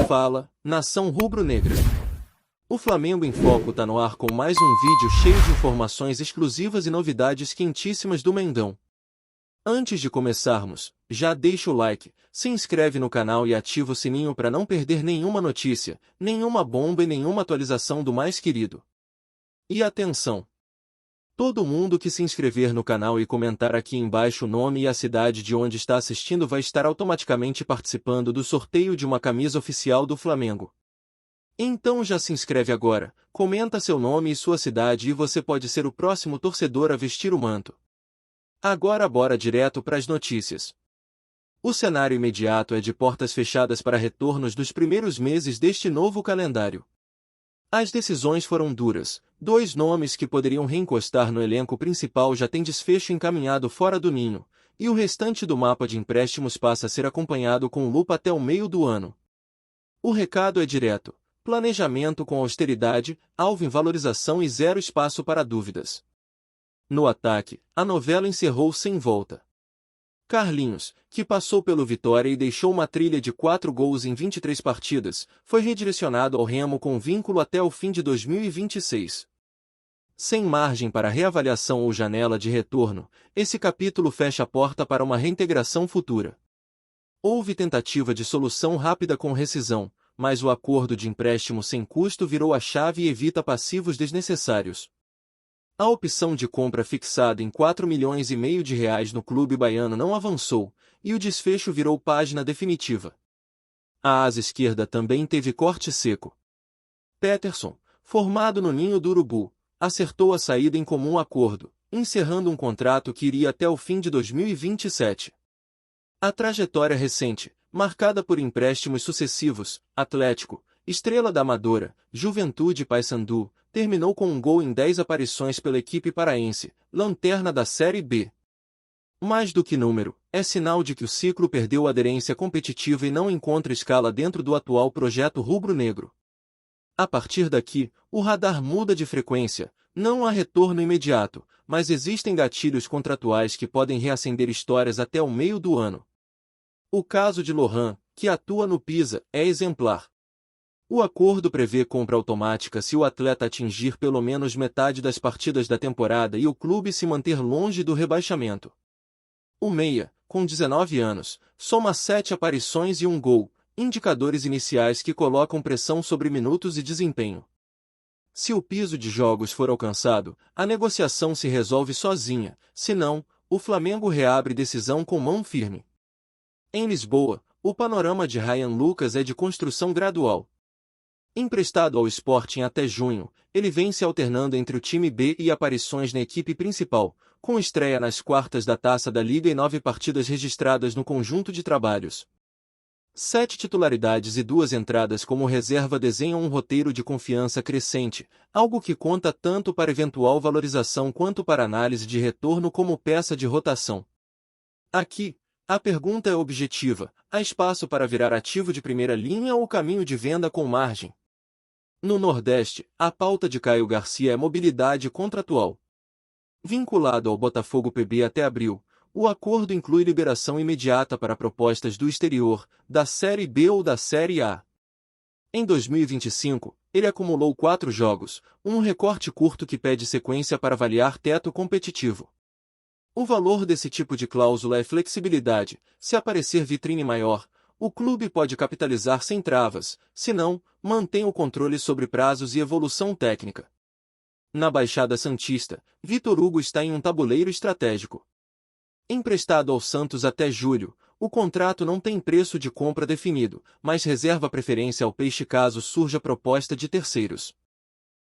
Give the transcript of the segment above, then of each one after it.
Fala, nação rubro-negra. O Flamengo em Foco tá no ar com mais um vídeo cheio de informações exclusivas e novidades quentíssimas do Mengão. Antes de começarmos, já deixa o like, se inscreve no canal e ativa o sininho para não perder nenhuma notícia, nenhuma bomba e nenhuma atualização do mais querido. E atenção! Todo mundo que se inscrever no canal e comentar aqui embaixo o nome e a cidade de onde está assistindo vai estar automaticamente participando do sorteio de uma camisa oficial do Flamengo. Então já se inscreve agora, comenta seu nome e sua cidade e você pode ser o próximo torcedor a vestir o manto. Agora bora direto para as notícias. O cenário imediato é de portas fechadas para retornos dos primeiros meses deste novo calendário. As decisões foram duras, 2 nomes que poderiam reencostar no elenco principal já têm desfecho encaminhado fora do ninho, e o restante do mapa de empréstimos passa a ser acompanhado com lupa até o meio do ano. O recado é direto, planejamento com austeridade, alvo em valorização e zero espaço para dúvidas. No ataque, a novela encerrou sem volta. Carlinhos, que passou pelo Vitória e deixou uma trilha de 4 gols em 23 partidas, foi redirecionado ao Remo com vínculo até o fim de 2026. Sem margem para reavaliação ou janela de retorno, esse capítulo fecha a porta para uma reintegração futura. Houve tentativa de solução rápida com rescisão, mas o acordo de empréstimo sem custo virou a chave e evita passivos desnecessários. A opção de compra fixada em 4,5 milhões de reais no clube baiano não avançou, e o desfecho virou página definitiva. A asa esquerda também teve corte seco. Peterson, formado no Ninho do Urubu, acertou a saída em comum acordo, encerrando um contrato que iria até o fim de 2027. A trajetória recente, marcada por empréstimos sucessivos, Atlético, Estrela da Amadora, Juventude e Paysandu, terminou com um gol em 10 aparições pela equipe paraense, lanterna da Série B. Mais do que número, é sinal de que o ciclo perdeu aderência competitiva e não encontra escala dentro do atual projeto rubro-negro. A partir daqui, o radar muda de frequência, não há retorno imediato, mas existem gatilhos contratuais que podem reacender histórias até o meio do ano. O caso de Lohan, que atua no Pisa, é exemplar. O acordo prevê compra automática se o atleta atingir pelo menos metade das partidas da temporada e o clube se manter longe do rebaixamento. O meia, com 19 anos, soma 7 aparições e um gol, indicadores iniciais que colocam pressão sobre minutos e desempenho. Se o piso de jogos for alcançado, a negociação se resolve sozinha, se não, o Flamengo reabre decisão com mão firme. Em Lisboa, o panorama de Ryan Lucas é de construção gradual. Emprestado ao Sporting até junho, ele vem se alternando entre o time B e aparições na equipe principal, com estreia nas quartas da Taça da Liga e 9 partidas registradas no conjunto de trabalhos. 7 titularidades e 2 entradas como reserva desenham um roteiro de confiança crescente, algo que conta tanto para eventual valorização quanto para análise de retorno como peça de rotação. Aqui, a pergunta é objetiva: há espaço para virar ativo de primeira linha ou caminho de venda com margem? No Nordeste, a pauta de Caio Garcia é mobilidade contratual. Vinculado ao Botafogo PB até abril, o acordo inclui liberação imediata para propostas do exterior, da Série B ou da Série A. Em 2025, ele acumulou 4 jogos, um recorte curto que pede sequência para avaliar teto competitivo. O valor desse tipo de cláusula é flexibilidade. Se aparecer vitrine maior, o clube pode capitalizar sem travas, se não, mantém o controle sobre prazos e evolução técnica. Na Baixada Santista, Vitor Hugo está em um tabuleiro estratégico. Emprestado ao Santos até julho, o contrato não tem preço de compra definido, mas reserva preferência ao Peixe caso surja proposta de terceiros.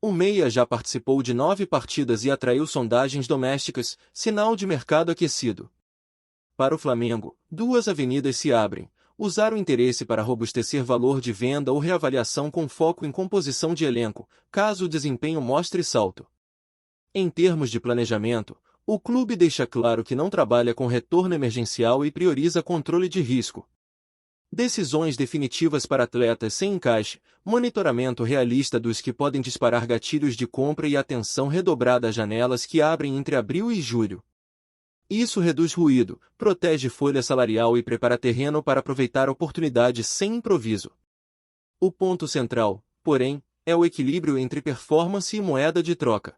O meia já participou de 9 partidas e atraiu sondagens domésticas, sinal de mercado aquecido. Para o Flamengo, 2 avenidas se abrem: usar o interesse para robustecer valor de venda ou reavaliação com foco em composição de elenco, caso o desempenho mostre salto. Em termos de planejamento, o clube deixa claro que não trabalha com retorno emergencial e prioriza controle de risco. Decisões definitivas para atletas sem encaixe, monitoramento realista dos que podem disparar gatilhos de compra e atenção redobrada às janelas que abrem entre abril e julho. Isso reduz ruído, protege folha salarial e prepara terreno para aproveitar oportunidades sem improviso. O ponto central, porém, é o equilíbrio entre performance e moeda de troca.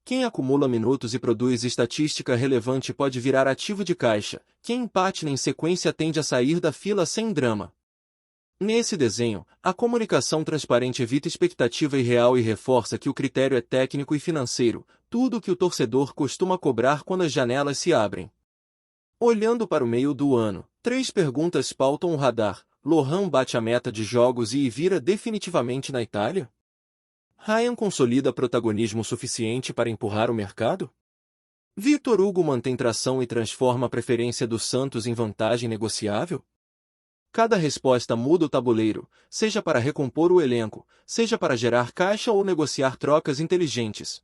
Quem acumula minutos e produz estatística relevante pode virar ativo de caixa, quem empate em sequência tende a sair da fila sem drama. Nesse desenho, a comunicação transparente evita expectativa irreal e reforça que o critério é técnico e financeiro, tudo o que o torcedor costuma cobrar quando as janelas se abrem. Olhando para o meio do ano, 3 perguntas pautam o radar. Lohan bate a meta de jogos e vira definitivamente na Itália? Ryan consolida protagonismo suficiente para empurrar o mercado? Victor Hugo mantém tração e transforma a preferência do Santos em vantagem negociável? Cada resposta muda o tabuleiro, seja para recompor o elenco, seja para gerar caixa ou negociar trocas inteligentes.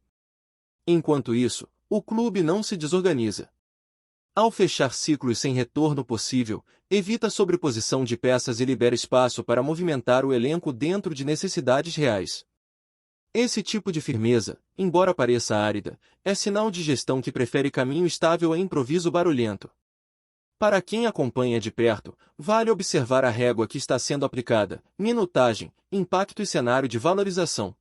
Enquanto isso, o clube não se desorganiza. Ao fechar ciclos sem retorno possível, evita a sobreposição de peças e libera espaço para movimentar o elenco dentro de necessidades reais. Esse tipo de firmeza, embora pareça árida, é sinal de gestão que prefere caminho estável a improviso barulhento. Para quem acompanha de perto, vale observar a régua que está sendo aplicada: minutagem, impacto e cenário de valorização.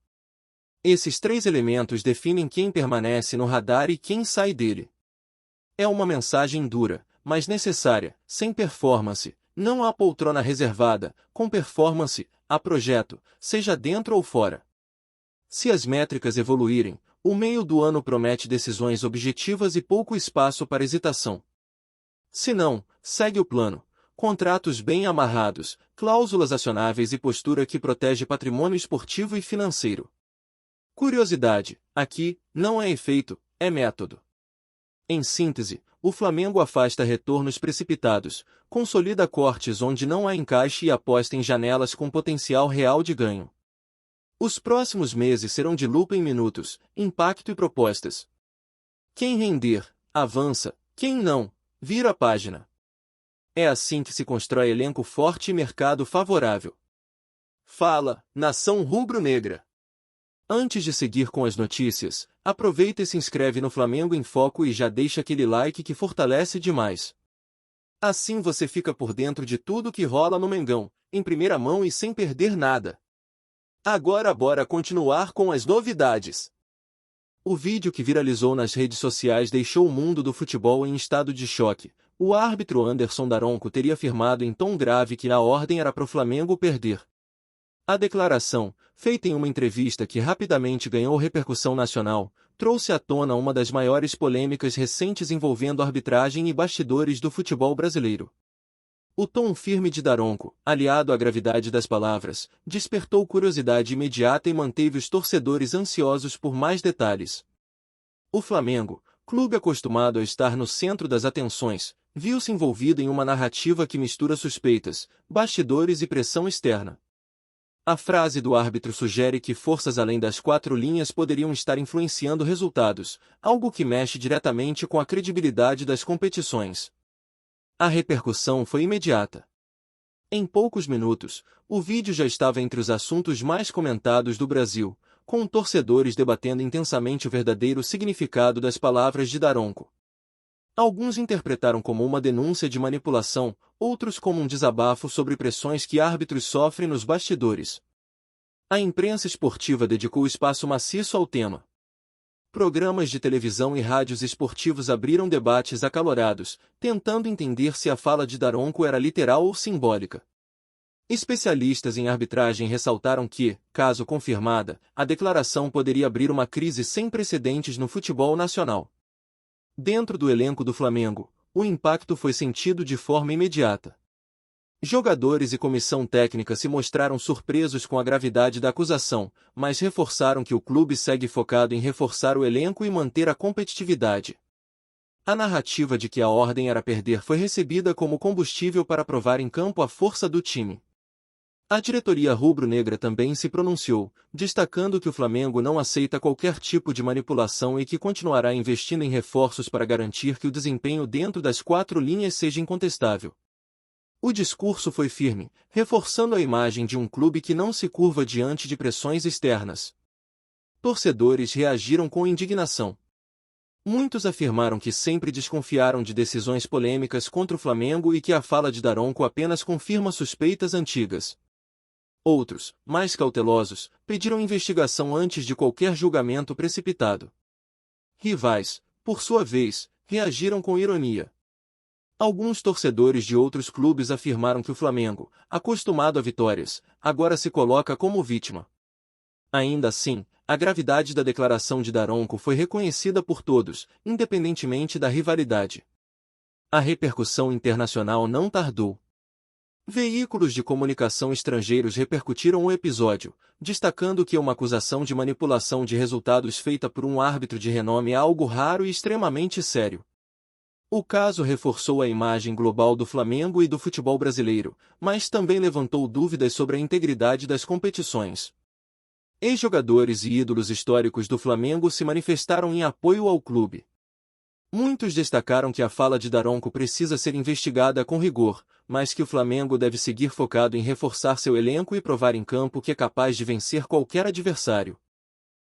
Esses 3 elementos definem quem permanece no radar e quem sai dele. É uma mensagem dura, mas necessária: sem performance, não há poltrona reservada; com performance, há projeto, seja dentro ou fora. Se as métricas evoluírem, o meio do ano promete decisões objetivas e pouco espaço para hesitação. Se não, segue o plano: contratos bem amarrados, cláusulas acionáveis e postura que protege patrimônio esportivo e financeiro. Curiosidade: aqui, não é efeito, é método. Em síntese, o Flamengo afasta retornos precipitados, consolida cortes onde não há encaixe e aposta em janelas com potencial real de ganho. Os próximos meses serão de lupa em minutos, impacto e propostas. Quem render, avança; quem não, vira a página. É assim que se constrói elenco forte e mercado favorável. Fala, nação rubro-negra! Antes de seguir com as notícias, aproveita e se inscreve no Flamengo em Foco e já deixa aquele like que fortalece demais. Assim você fica por dentro de tudo que rola no Mengão, em primeira mão e sem perder nada. Agora bora continuar com as novidades. O vídeo que viralizou nas redes sociais deixou o mundo do futebol em estado de choque. O árbitro Anderson Daronco teria afirmado em tom grave que a ordem era para o Flamengo perder. A declaração, feita em uma entrevista que rapidamente ganhou repercussão nacional, trouxe à tona uma das maiores polêmicas recentes envolvendo arbitragem e bastidores do futebol brasileiro. O tom firme de Daronco, aliado à gravidade das palavras, despertou curiosidade imediata e manteve os torcedores ansiosos por mais detalhes. O Flamengo, clube acostumado a estar no centro das atenções, viu-se envolvido em uma narrativa que mistura suspeitas, bastidores e pressão externa. A frase do árbitro sugere que forças além das 4 linhas poderiam estar influenciando resultados, algo que mexe diretamente com a credibilidade das competições. A repercussão foi imediata. Em poucos minutos, o vídeo já estava entre os assuntos mais comentados do Brasil, com torcedores debatendo intensamente o verdadeiro significado das palavras de Daronco. Alguns interpretaram como uma denúncia de manipulação, outros como um desabafo sobre pressões que árbitros sofrem nos bastidores. A imprensa esportiva dedicou espaço maciço ao tema. Programas de televisão e rádios esportivos abriram debates acalorados, tentando entender se a fala de Daronco era literal ou simbólica. Especialistas em arbitragem ressaltaram que, caso confirmada, a declaração poderia abrir uma crise sem precedentes no futebol nacional. Dentro do elenco do Flamengo, o impacto foi sentido de forma imediata. Jogadores e comissão técnica se mostraram surpresos com a gravidade da acusação, mas reforçaram que o clube segue focado em reforçar o elenco e manter a competitividade. A narrativa de que a ordem era perder foi recebida como combustível para provar em campo a força do time. A diretoria rubro-negra também se pronunciou, destacando que o Flamengo não aceita qualquer tipo de manipulação e que continuará investindo em reforços para garantir que o desempenho dentro das 4 linhas seja incontestável. O discurso foi firme, reforçando a imagem de um clube que não se curva diante de pressões externas. Torcedores reagiram com indignação. Muitos afirmaram que sempre desconfiaram de decisões polêmicas contra o Flamengo e que a fala de Daronco apenas confirma suspeitas antigas. Outros, mais cautelosos, pediram investigação antes de qualquer julgamento precipitado. Rivais, por sua vez, reagiram com ironia. Alguns torcedores de outros clubes afirmaram que o Flamengo, acostumado a vitórias, agora se coloca como vítima. Ainda assim, a gravidade da declaração de Daronco foi reconhecida por todos, independentemente da rivalidade. A repercussão internacional não tardou. Veículos de comunicação estrangeiros repercutiram o episódio, destacando que uma acusação de manipulação de resultados feita por um árbitro de renome é algo raro e extremamente sério. O caso reforçou a imagem global do Flamengo e do futebol brasileiro, mas também levantou dúvidas sobre a integridade das competições. Ex-jogadores e ídolos históricos do Flamengo se manifestaram em apoio ao clube. Muitos destacaram que a fala de Daronco precisa ser investigada com rigor, mas que o Flamengo deve seguir focado em reforçar seu elenco e provar em campo que é capaz de vencer qualquer adversário.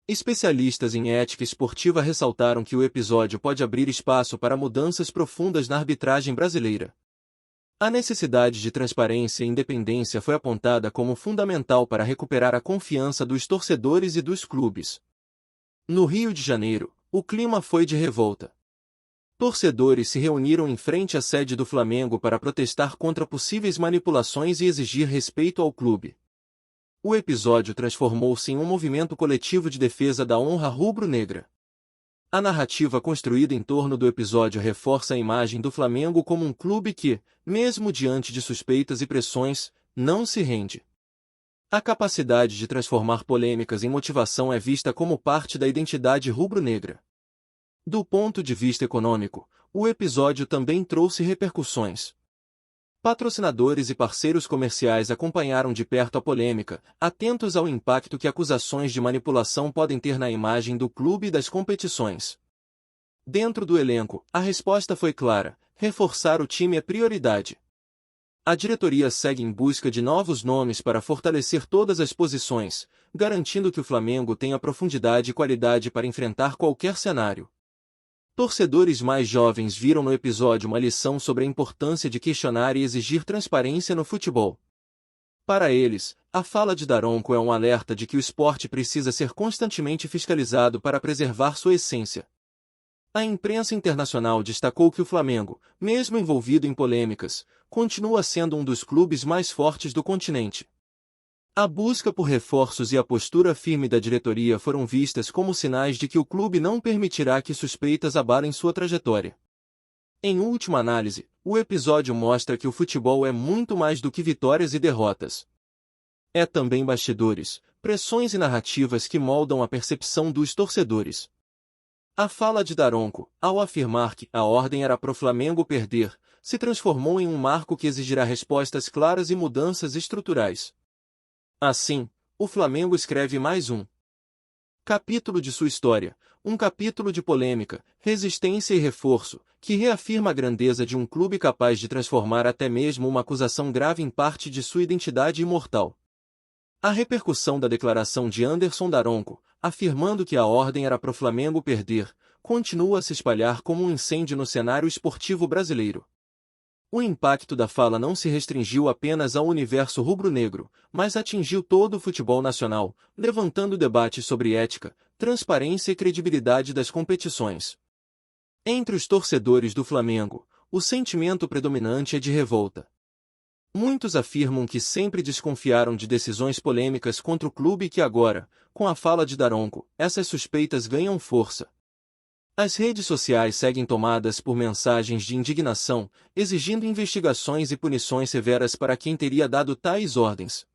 Especialistas em ética esportiva ressaltaram que o episódio pode abrir espaço para mudanças profundas na arbitragem brasileira. A necessidade de transparência e independência foi apontada como fundamental para recuperar a confiança dos torcedores e dos clubes. No Rio de Janeiro, o clima foi de revolta. Torcedores se reuniram em frente à sede do Flamengo para protestar contra possíveis manipulações e exigir respeito ao clube. O episódio transformou-se em um movimento coletivo de defesa da honra rubro-negra. A narrativa construída em torno do episódio reforça a imagem do Flamengo como um clube que, mesmo diante de suspeitas e pressões, não se rende. A capacidade de transformar polêmicas em motivação é vista como parte da identidade rubro-negra. Do ponto de vista econômico, o episódio também trouxe repercussões. Patrocinadores e parceiros comerciais acompanharam de perto a polêmica, atentos ao impacto que acusações de manipulação podem ter na imagem do clube e das competições. Dentro do elenco, a resposta foi clara: reforçar o time é prioridade. A diretoria segue em busca de novos nomes para fortalecer todas as posições, garantindo que o Flamengo tenha profundidade e qualidade para enfrentar qualquer cenário. Torcedores mais jovens viram no episódio uma lição sobre a importância de questionar e exigir transparência no futebol. Para eles, a fala de Daronco é um alerta de que o esporte precisa ser constantemente fiscalizado para preservar sua essência. A imprensa internacional destacou que o Flamengo, mesmo envolvido em polêmicas, continua sendo um dos clubes mais fortes do continente. A busca por reforços e a postura firme da diretoria foram vistas como sinais de que o clube não permitirá que suspeitas abalem sua trajetória. Em última análise, o episódio mostra que o futebol é muito mais do que vitórias e derrotas. É também bastidores, pressões e narrativas que moldam a percepção dos torcedores. A fala de Daronco, ao afirmar que a ordem era pro Flamengo perder, se transformou em um marco que exigirá respostas claras e mudanças estruturais. Assim, o Flamengo escreve mais um capítulo de sua história, um capítulo de polêmica, resistência e reforço, que reafirma a grandeza de um clube capaz de transformar até mesmo uma acusação grave em parte de sua identidade imortal. A repercussão da declaração de Anderson Daronco, afirmando que a ordem era pro Flamengo perder, continua a se espalhar como um incêndio no cenário esportivo brasileiro. O impacto da fala não se restringiu apenas ao universo rubro-negro, mas atingiu todo o futebol nacional, levantando debates sobre ética, transparência e credibilidade das competições. Entre os torcedores do Flamengo, o sentimento predominante é de revolta. Muitos afirmam que sempre desconfiaram de decisões polêmicas contra o clube e que agora, com a fala de Daronco, essas suspeitas ganham força. As redes sociais seguem tomadas por mensagens de indignação, exigindo investigações e punições severas para quem teria dado tais ordens.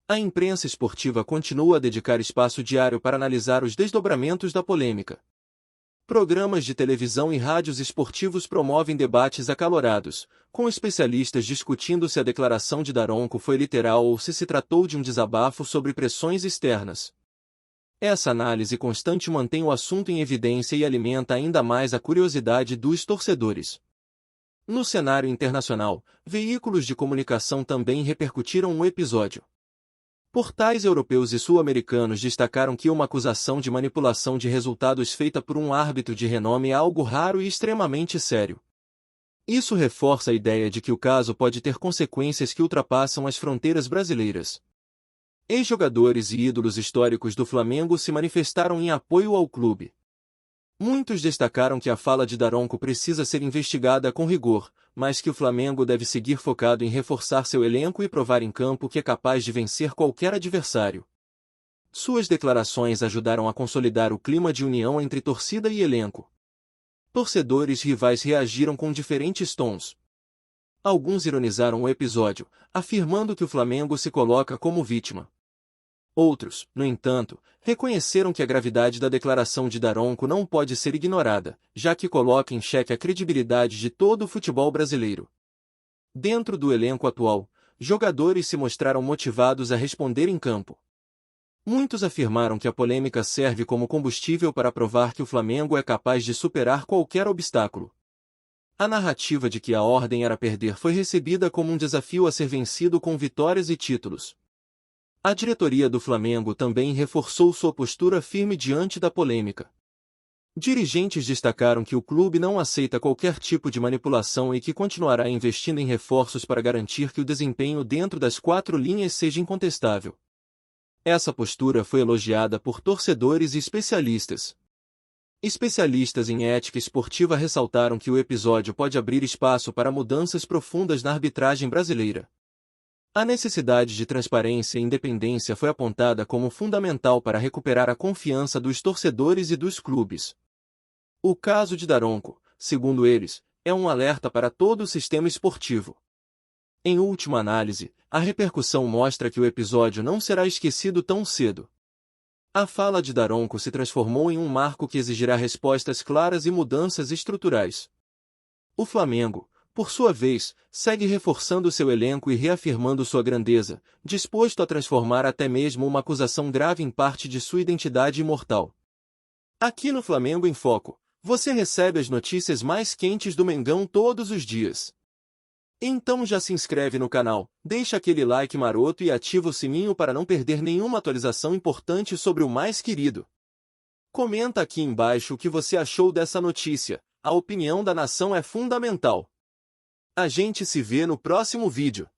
A imprensa esportiva continua a dedicar espaço diário para analisar os desdobramentos da polêmica. Programas de televisão e rádios esportivos promovem debates acalorados, com especialistas discutindo se a declaração de Daronco foi literal ou se tratou de um desabafo sobre pressões externas. Essa análise constante mantém o assunto em evidência e alimenta ainda mais a curiosidade dos torcedores. No cenário internacional, veículos de comunicação também repercutiram o episódio. Portais europeus e sul-americanos destacaram que uma acusação de manipulação de resultados feita por um árbitro de renome é algo raro e extremamente sério. Isso reforça a ideia de que o caso pode ter consequências que ultrapassam as fronteiras brasileiras. Ex-jogadores e ídolos históricos do Flamengo se manifestaram em apoio ao clube. Muitos destacaram que a fala de Daronco precisa ser investigada com rigor, mas que o Flamengo deve seguir focado em reforçar seu elenco e provar em campo que é capaz de vencer qualquer adversário. Suas declarações ajudaram a consolidar o clima de união entre torcida e elenco. Torcedores rivais reagiram com diferentes tons. Alguns ironizaram o episódio, afirmando que o Flamengo se coloca como vítima. Outros, no entanto, reconheceram que a gravidade da declaração de Daronco não pode ser ignorada, já que coloca em xeque a credibilidade de todo o futebol brasileiro. Dentro do elenco atual, jogadores se mostraram motivados a responder em campo. Muitos afirmaram que a polêmica serve como combustível para provar que o Flamengo é capaz de superar qualquer obstáculo. A narrativa de que a ordem era perder foi recebida como um desafio a ser vencido com vitórias e títulos. A diretoria do Flamengo também reforçou sua postura firme diante da polêmica. Dirigentes destacaram que o clube não aceita qualquer tipo de manipulação e que continuará investindo em reforços para garantir que o desempenho dentro das 4 linhas seja incontestável. Essa postura foi elogiada por torcedores e especialistas. Especialistas em ética esportiva ressaltaram que o episódio pode abrir espaço para mudanças profundas na arbitragem brasileira. A necessidade de transparência e independência foi apontada como fundamental para recuperar a confiança dos torcedores e dos clubes. O caso de Daronco, segundo eles, é um alerta para todo o sistema esportivo. Em última análise, a repercussão mostra que o episódio não será esquecido tão cedo. A fala de Daronco se transformou em um marco que exigirá respostas claras e mudanças estruturais. O Flamengo, por sua vez, segue reforçando seu elenco e reafirmando sua grandeza, disposto a transformar até mesmo uma acusação grave em parte de sua identidade imortal. Aqui no Flamengo em Foco, você recebe as notícias mais quentes do Mengão todos os dias. Então já se inscreve no canal, deixa aquele like maroto e ativa o sininho para não perder nenhuma atualização importante sobre o mais querido. Comenta aqui embaixo o que você achou dessa notícia, a opinião da nação é fundamental. A gente se vê no próximo vídeo.